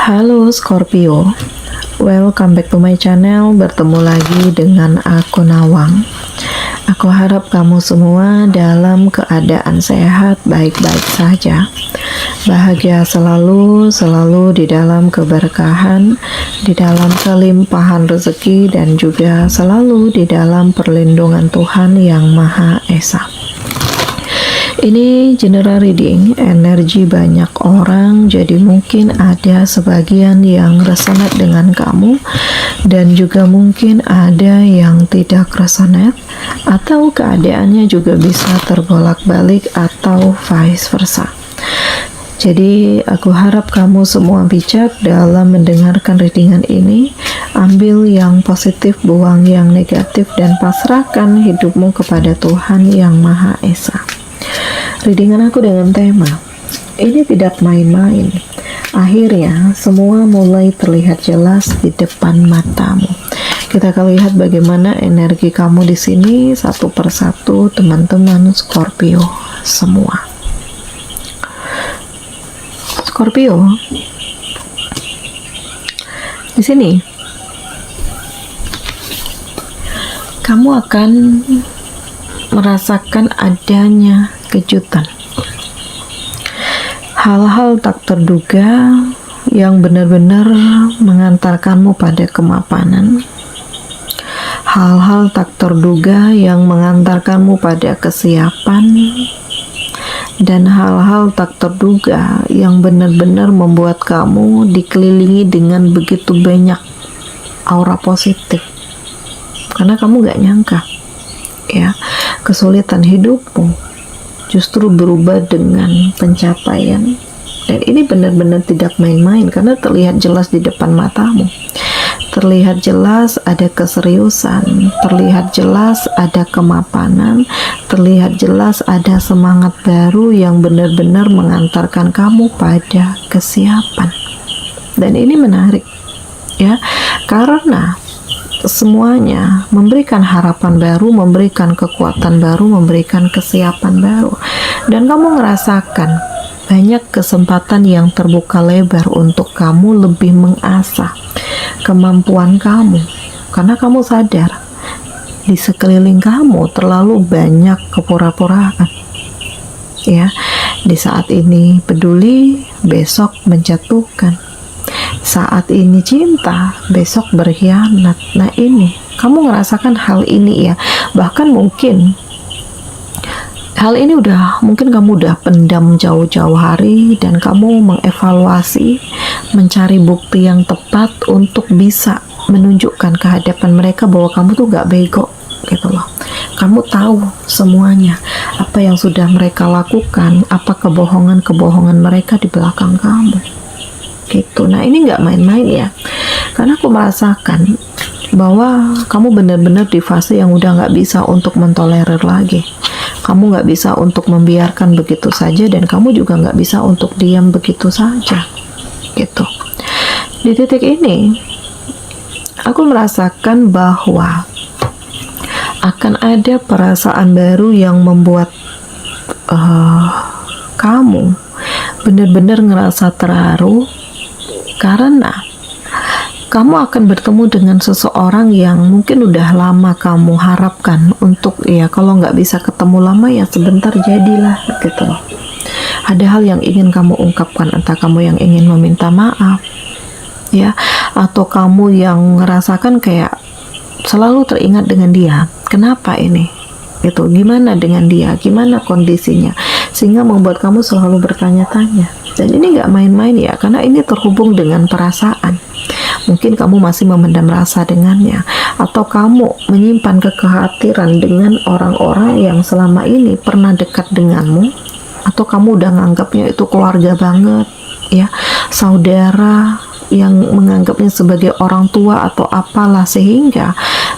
Halo Scorpio, welcome back to my channel. Bertemu lagi dengan aku Nawang. Aku harap kamu semua dalam keadaan sehat, baik-baik saja. Bahagia selalu di dalam keberkahan, di dalam kelimpahan rezeki, dan juga selalu di dalam perlindungan Tuhan Yang Maha Esa. Ini general reading, energi banyak orang, jadi mungkin ada sebagian yang resonate dengan kamu dan juga mungkin ada yang tidak resonate, atau keadaannya juga bisa terbolak-balik atau vice versa. Jadi aku harap kamu semua bijak dalam mendengarkan readingan ini. Ambil yang positif, buang yang negatif, dan pasrahkan hidupmu kepada Tuhan Yang Maha Esa. Readingan aku dengan tema, ini tidak main-main. Akhirnya semua mulai terlihat jelas di depan matamu. Kita akan lihat bagaimana energi kamu di sini satu persatu, teman-teman Scorpio semua. Scorpio, di sini kamu akan merasakan adanya kejutan, hal-hal tak terduga yang benar-benar mengantarkanmu pada kemapanan, hal-hal tak terduga yang mengantarkanmu pada kesiapan, dan hal-hal tak terduga yang benar-benar membuat kamu dikelilingi dengan begitu banyak aura positif, karena kamu gak nyangka ya, kesulitan hidupmu justru berubah dengan pencapaian. Dan ini benar-benar tidak main-main, karena terlihat jelas di depan matamu. Terlihat jelas ada keseriusan, terlihat jelas ada kemapanan, terlihat jelas ada semangat baru yang benar-benar mengantarkan kamu pada kesiapan. Dan ini menarik ya, karena semuanya memberikan harapan baru, memberikan kekuatan baru, memberikan kesiapan baru. Dan kamu merasakan banyak kesempatan yang terbuka lebar untuk kamu lebih mengasah kemampuan kamu, karena kamu sadar di sekeliling kamu terlalu banyak kepura-puraan ya. Di saat ini peduli, besok menjatuhkan. Saat ini cinta, besok berkhianat. Nah ini, kamu ngerasakan hal ini ya. Bahkan mungkin hal ini mungkin kamu udah pendam jauh-jauh hari, dan kamu mengevaluasi, mencari bukti yang tepat untuk bisa menunjukkan ke hadapan mereka bahwa kamu tuh gak bego gitu loh. Kamu tahu semuanya, apa yang sudah mereka lakukan, apa kebohongan-kebohongan mereka di belakang kamu gitu. Nah ini nggak main-main ya, karena aku merasakan bahwa kamu benar-benar di fase yang udah nggak bisa untuk mentolerir lagi. Kamu nggak bisa untuk membiarkan begitu saja, dan kamu juga nggak bisa untuk diam begitu saja gitu. Di titik ini aku merasakan bahwa akan ada perasaan baru yang membuat kamu benar-benar ngerasa terharu, karena kamu akan bertemu dengan seseorang yang mungkin udah lama kamu harapkan untuk, ya kalau nggak bisa ketemu lama ya sebentar jadilah gitu. Ada hal yang ingin kamu ungkapkan, entah kamu yang ingin meminta maaf ya, atau kamu yang ngerasakan kayak selalu teringat dengan dia. Kenapa ini? Gitu. Gimana dengan dia? Gimana kondisinya? Sehingga membuat kamu selalu bertanya-tanya. Dan ini gak main-main ya, karena ini terhubung dengan perasaan. Mungkin kamu masih memendam rasa dengannya, atau kamu menyimpan kekhawatiran dengan orang-orang yang selama ini pernah dekat denganmu, atau kamu udah nganggapnya itu keluarga banget ya, saudara yang menganggapnya sebagai orang tua atau apalah, sehingga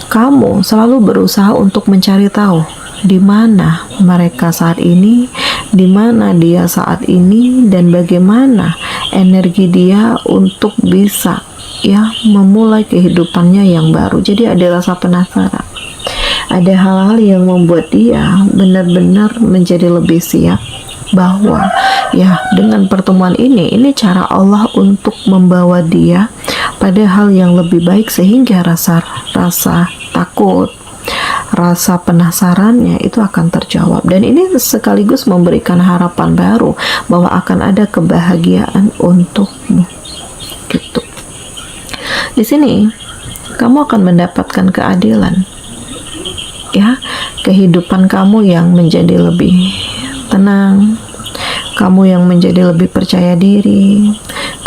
kamu selalu berusaha untuk mencari tahu di mana mereka saat ini, di mana dia saat ini, dan bagaimana energi dia untuk bisa ya memulai kehidupannya yang baru. Jadi ada rasa penasaran, ada hal-hal yang membuat dia benar-benar menjadi lebih siap bahwa Ya, dengan pertemuan ini cara Allah untuk membawa dia pada hal yang lebih baik, sehingga rasa takut, rasa penasarannya itu akan terjawab. Dan ini sekaligus memberikan harapan baru bahwa akan ada kebahagiaan untukmu. Gitu. Di sini kamu akan mendapatkan keadilan. Ya, kehidupan kamu yang menjadi lebih tenang, kamu yang menjadi lebih percaya diri,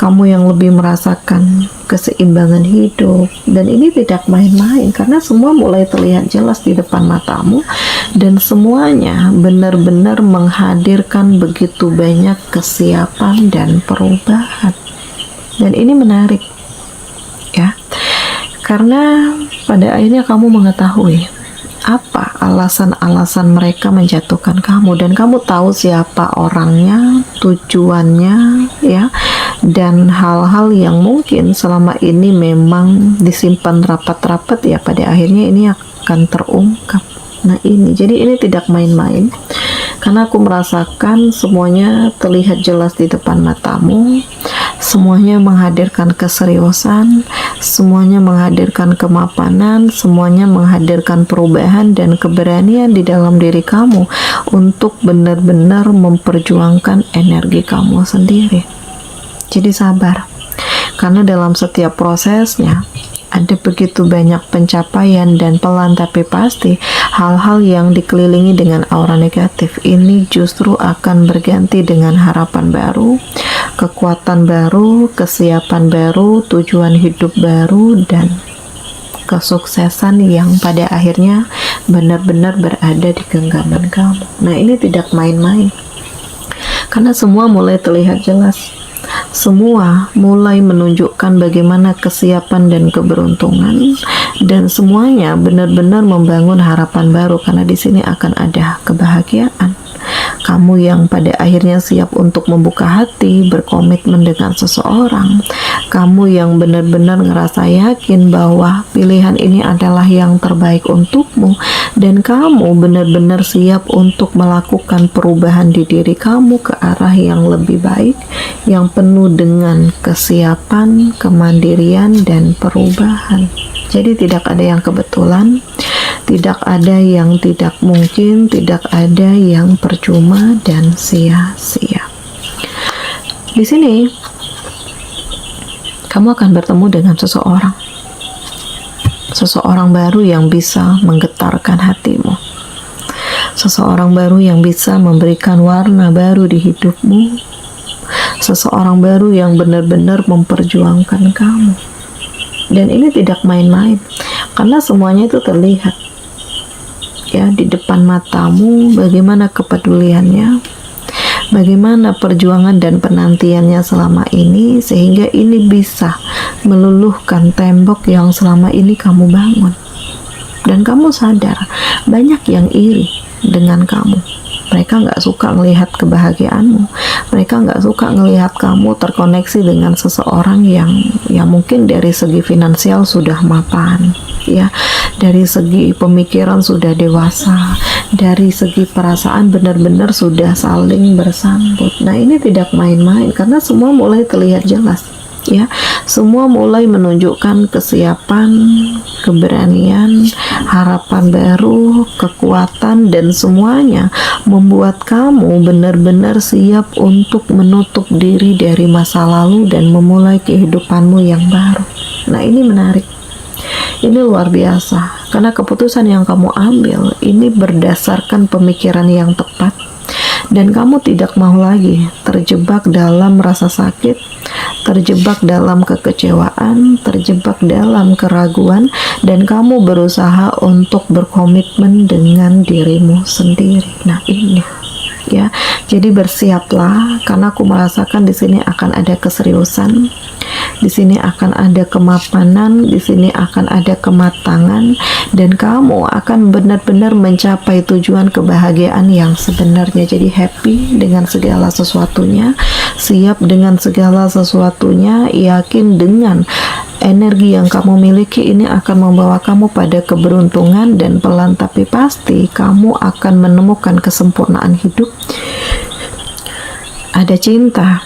kamu yang lebih merasakan keseimbangan hidup. Dan ini tidak main-main, karena semua mulai terlihat jelas di depan matamu, dan semuanya benar-benar menghadirkan begitu banyak kesiapan dan perubahan. Dan ini menarik, ya, karena pada akhirnya kamu mengetahui apa alasan-alasan mereka menjatuhkan kamu, dan kamu tahu siapa orangnya, tujuannya, ya, dan hal-hal yang mungkin selama ini memang disimpan rapat-rapat, ya, pada akhirnya ini akan terungkap. Nah ini, jadi ini tidak main-main, karena aku merasakan semuanya terlihat jelas di depan matamu. Semuanya menghadirkan keseriusan, semuanya menghadirkan kemapanan, semuanya menghadirkan perubahan dan keberanian di dalam diri kamu untuk benar-benar memperjuangkan energi kamu sendiri. Jadi sabar, karena dalam setiap prosesnya ada begitu banyak pencapaian, dan pelan tapi pasti hal-hal yang dikelilingi dengan aura negatif ini justru akan berganti dengan harapan baru, kekuatan baru, kesiapan baru, tujuan hidup baru, dan kesuksesan yang pada akhirnya benar-benar berada di genggaman kamu. Nah ini tidak main-main, karena semua mulai terlihat jelas. Semua mulai menunjukkan bagaimana kesiapan dan keberuntungan, dan semuanya benar-benar membangun harapan baru, karena di sini akan ada kebahagiaan. Kamu yang pada akhirnya siap untuk membuka hati, berkomitmen dengan seseorang, kamu yang benar-benar ngerasa yakin bahwa pilihan ini adalah yang terbaik untukmu, dan kamu benar-benar siap untuk melakukan perubahan di diri kamu ke arah yang lebih baik, yang penuh dengan kesiapan, kemandirian, dan perubahan. Jadi tidak ada yang kebetulan, tidak ada yang tidak mungkin, tidak ada yang percuma dan sia-sia. Di sini kamu akan bertemu dengan seseorang baru yang bisa menggetarkan hatimu, seseorang baru yang bisa memberikan warna baru di hidupmu, seseorang baru yang benar-benar memperjuangkan kamu. Dan ini tidak main-main, karena semuanya itu terlihat, ya, di depan matamu, bagaimana kepeduliannya, bagaimana perjuangan dan penantiannya selama ini, sehingga ini bisa meluluhkan tembok yang selama ini kamu bangun. Dan kamu sadar, banyak yang iri dengan kamu. Mereka nggak suka melihat kebahagiaanmu. Mereka nggak suka melihat kamu terkoneksi dengan seseorang yang mungkin dari segi finansial sudah mapan, ya, dari segi pemikiran sudah dewasa, dari segi perasaan benar-benar sudah saling bersambut. Nah ini tidak main-main, karena semua mulai terlihat jelas, ya, semua mulai menunjukkan kesiapan, keberanian, harapan baru, kekuatan, dan semuanya membuat kamu benar-benar siap untuk menutup diri dari masa lalu dan memulai kehidupanmu yang baru. Nah ini menarik, ini luar biasa, karena keputusan yang kamu ambil ini berdasarkan pemikiran yang tepat, dan kamu tidak mau lagi terjebak dalam rasa sakit, terjebak dalam kekecewaan, terjebak dalam keraguan, dan kamu berusaha untuk berkomitmen dengan dirimu sendiri. Nah ini, ya, jadi bersiaplah, karena aku merasakan di sini akan ada keseriusan, di sini akan ada kemapanan, di sini akan ada kematangan, dan kamu akan benar-benar mencapai tujuan kebahagiaan yang sebenarnya. Jadi happy dengan segala sesuatunya, siap dengan segala sesuatunya, yakin dengan energi yang kamu miliki ini akan membawa kamu pada keberuntungan, dan pelan tapi pasti kamu akan menemukan kesempurnaan hidup ada cinta,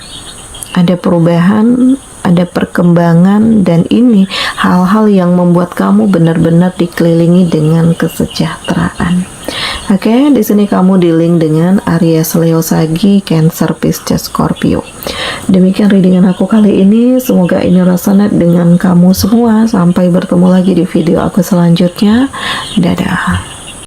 ada perubahan, ada perkembangan, dan ini hal-hal yang membuat kamu benar-benar dikelilingi dengan kesejahteraan. Oke, di sini kamu di-link dengan Aries, Leo, Sagi, Cancer, Pisces, Scorpio. Demikian readingan aku kali ini. Semoga ini resonate dengan kamu semua. Sampai bertemu lagi di video aku selanjutnya. Dadah.